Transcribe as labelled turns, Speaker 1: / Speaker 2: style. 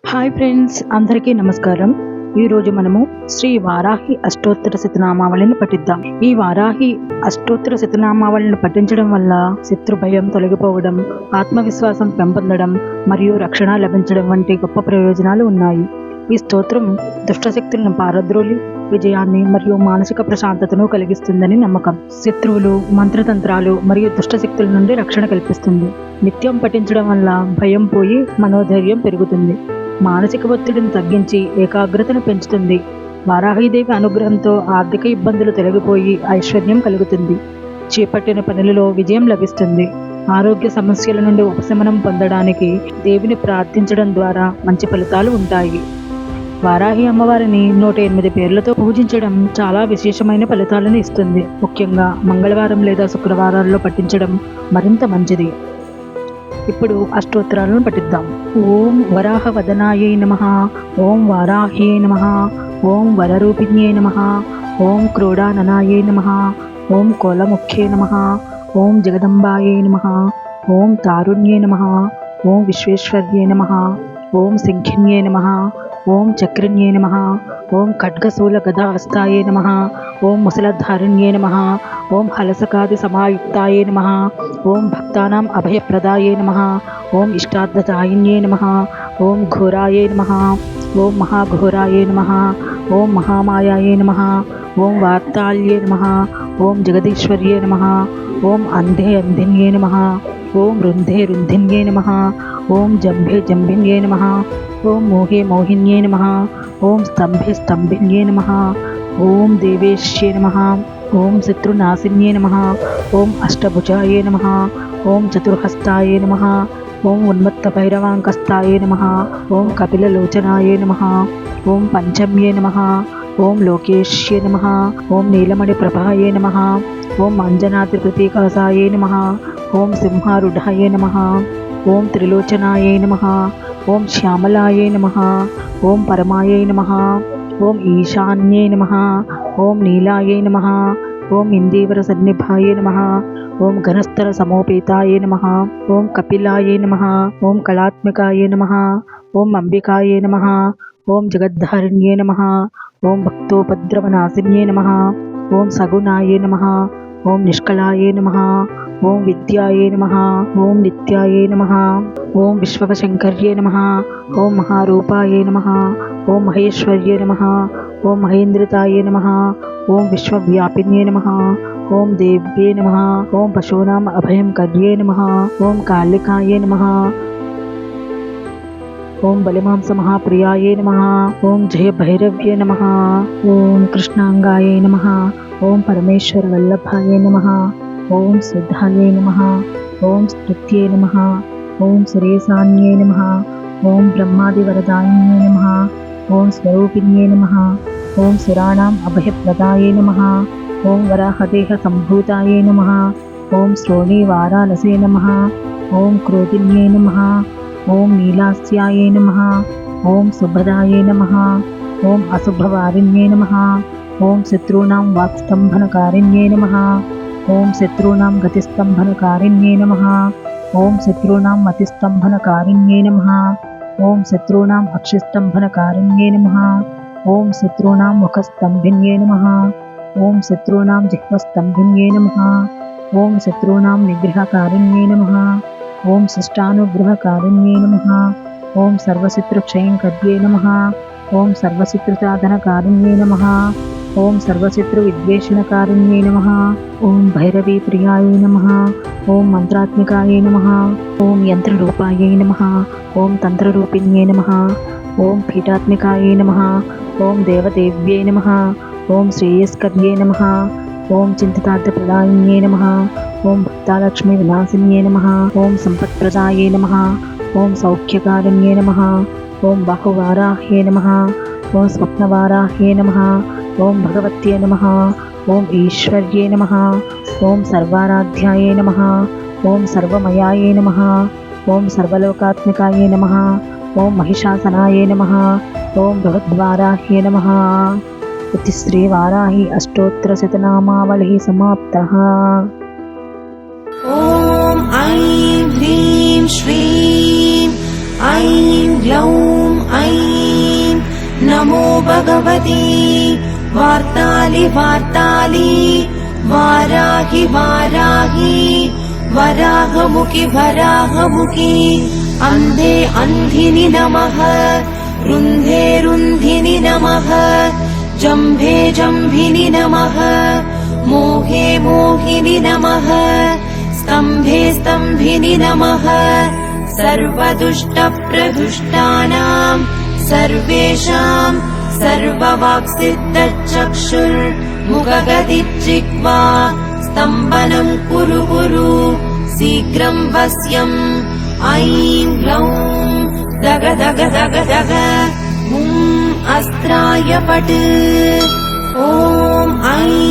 Speaker 1: Hi friends, అందరికీ నమస్కారం. ఈరోజు మనము శ్రీ వారాహి అష్టోత్తర శతనామావళిని పఠిద్దాం. ఈ వారాహి అష్టోత్తర శతనామావళిని పఠించడం వల్ల శత్రు భయం తొలగిపోవడం, ఆత్మవిశ్వాసం పెంపొందడం మరియు రక్షణ లభించడం వంటి గొప్ప ప్రయోజనాలు ఉన్నాయి. ఈ స్తోత్రం దుష్టశక్తులను పారద్రోలి విజయాన్ని మరియు మానసిక ప్రశాంతతను కలిగిస్తుందని నమ్మకం. శత్రువులు, మంత్రతంత్రాలు మరియు దుష్టశక్తుల నుండి రక్షణ కల్పిస్తుంది. నిత్యం పఠించడం వల్ల భయం పోయి మనోధైర్యం పెరుగుతుంది. మానసిక ఒత్తిడిని తగ్గించి ఏకాగ్రతను పెంచుతుంది. వారాహీదేవి అనుగ్రహంతో ఆర్థిక ఇబ్బందులు తొలగిపోయి ఐశ్వర్యం కలుగుతుంది. చేపట్టిన పనులలో విజయం లభిస్తుంది. ఆరోగ్య సమస్యల నుండి ఉపశమనం పొందడానికి దేవిని ప్రార్థించడం ద్వారా మంచి ఫలితాలు ఉంటాయి. వారాహి అమ్మవారిని 108 పేర్లతో పూజించడం చాలా విశేషమైన ఫలితాలను ఇస్తుంది. ముఖ్యంగా మంగళవారం లేదా శుక్రవారాల్లో పఠించడం మరింత మంచిది. ఇప్పుడు అష్టోత్తరాలను పఠిద్దాం. ఓం వరాహ వదనాయై నమః, ఓం వారాహ్యై నమః, ఓం వరరూపిణ్యై నమః, ఓం క్రోడాననాయై నమః, ఓం కోలముఖ్యై నమః, ఓం జగదంబాయై నమః, ఓం తారుణ్యై నమః, ఓం విశ్వేశ్వర్యై నమః, ఓం సింఖిన్యై నమః, ఓం చక్రిణ్యై నమః, ఓం ఖడ్గశూల గదాహస్తాయై నమః, ఓం ముసలధారిణ్యై నమః, ఓం హలసకాది సమాయుక్తాయై నమః, ఓం భక్తానాం అభయప్రదాయై నమః, ఓం ఇష్టార్థదాయిన్యై నమః, ఓం ఘోరాయై నమః, ఓం మహాఘోరాయై నమః, ఓం మహామాయాయై నమః, ఓం వార్తాళ్యై నమః, ఓం జగదీశ్వర్యై నమః, ఓం అంధే అంధిన్యై నమః, ఓం రుంధే రుంధిన్యై నమః, ఓం జంభే జంభిన్యై నమః, ఓం మోహే మోహిన్యై నమః, ఓం స్తంభే స్తంభిన్యై నమః, ఓం దేవేశ్యై నమః, ఓం శత్రునాశిన్యై నమః, ఓం అష్టభుజాయై నమః, ఓం చతుర్హస్తాయై నమః, ఓం ఉన్మత్తభైరవాంకస్తాయై నమః, ఓం కపిలలోచనాయై నమః, ఓం పంచమ్యై నమః, ఓం లోకేశ్యై నమః, ఓం నీలమణిప్రభాయై నమః, ఓం అంజనాద్రిప్రతీకలసాయై నమః, ఓం సింహారుఢాయై నమః, ఓం త్రిలోచనాయై నమః, ఓం శ్యామలాయై నమః, ఓం పరమాయై నమః, ఓం ఈశాన్యై నమః, ఓం నీలాయై నమః, ఓం ఇందీవర సన్నిభాయై నమః, ఓం ఘనస్థల సమోపేతాయై నమః, ఓం కపిలాయై నమః, ఓం కళాత్మికాయై నమః, ఓం అంబికాయై నమః, ఓం జగద్ధారిణ్యై నమః, ఓం భక్తోపద్రవనాశిన్యై నమః, ఓం సగుణాయై నమః, ఓం నిష్కళాయై నమః, ఓం విద్యాయై నమః, ఓం నిత్యాయై నమః, ఓం విశ్వవశంకర్యై నమః, ఓం మహారూపాయై నమః, ఓం మహేశ్వర్యై నమః, ఓం మహేంద్రితాయై నమః, ఓం విశ్వవ్యాపిన్యై నమః, ఓం దేవ్యై నమః, ఓం పశూనాం అభయంకర్యై నమః, ఓం కాళికాయై నమః, ఓం బలిమాంసమహాప్రియాయై నమః, ఓం జయభైరవ్యై నమః, ఓం కృష్ణాంగాయై నమః, ఓం పరమేశ్వర వల్లభాయై నమః, ఓం సిద్ధాయై నమః, ఓం స్తుత్యై నమః, ఓం సురేశాన్యై నమః, ఓం బ్రహ్మాదివరదాయిన్యై నమః, ఓం స్వరూపిణ్యై నమః, ఓం సురాణాం అభయప్రదాయై నమః, ఓం వరాహదేహ సంభూతాయై నమః, ఓం శ్రోణీవారాలసే నమః, ఓం క్రోధిన్యై నమః, ఓం నీలాస్యాయై నమః, ఓం సుభదాయై నమః, ఓం అశుభవారిణ్యై నమః, ఓం శత్రూణాం వాక్స్తంభనకారిణ్యై నమః, ఓం శత్రూణాం గతిస్తంభనకారిణ్యై నమః, ఓం శత్రూణాం మతిస్తంభనకారిణ్యై నమః, ఓం శత్రూణాం అక్షిస్తంభనకారిణ్యై నమః, ఓం శత్రూణాం ముఖస్తంభిన్యై నమః, ఓం శత్రూణాం జిహ్వస్తంభిన్యై నమః, ఓం శత్రూణాం నిగ్రహకారిణ్యై నమః, ఓం శిష్టానుగ్రహకారిణ్యై నమః, ఓం సర్వశత్రుక్షయంకర్యై నమః, ఓం సర్వశత్రుసాధనకారిణ్యై నమః, ఓం సర్వశత్రువిద్వేషణకారిణ్యై నమః, ఓం భైరవీప్రియాయై నమః, ఓం మంత్రాత్మికాయై నమః, ఓం యంత్రరూపాయై నమః, ఓం తంత్రరూపిణ్యై నమః, ఓం పీఠాత్మికాయై నమః, ఓం దేవదేవ్యై నమః, ఓం శ్రేయస్కర్యై నమః, ఓం చింతితార్థప్రదాయిన్యై నమః, ఓం భక్తాలక్ష్మీ వినాశిన్యై నమః, ఓం సంపత్ప్రదాయై నమః, ఓం సౌఖ్యకారిణ్యై నమః, ఓం బాహువారాహ్యై నమః, ఓం స్వప్నవారాహ్యై నమః, ఓం భగవత్యై నమః, ఓం ఈశ్వర్యై నమః, ఓం సర్వారాధ్యాయై నమః, ఓం సర్వమయాయై నమః, ఓం సర్వలోకాత్మికాయై నమః, ఓం మహిషాసనాయై నమః, ఓం బృహద్వారాహ్యై నమః. इति श्री वाराही अष्टोत्तर शतनामावलिः समाप्तः.
Speaker 2: ॐ ऐं ह्रीं श्रीं ऐं ग्लौं भगवती वार्ताली वार्ताली वाराहि वाराहि वराहमुखि वराहमुखि अन्धे अन्धिनि नमः रुन्धे रुन्धिनि नमः जम्भे जम्भिनि नमः मोहे मोहिनि नमः स्तम्भे स्तम्भिनि नमः सर्वदुष्टप्रदुष्टानां सर्वेषां सर्ववाक्सिद्धचक्षुर्मुखगतिजिह्वा स्तम्भनं कुरु कुरु शीघ्रं वश्यम् ऐं ग्लौं दग दग दग दग अस्त्राय पट् ॐ ऐं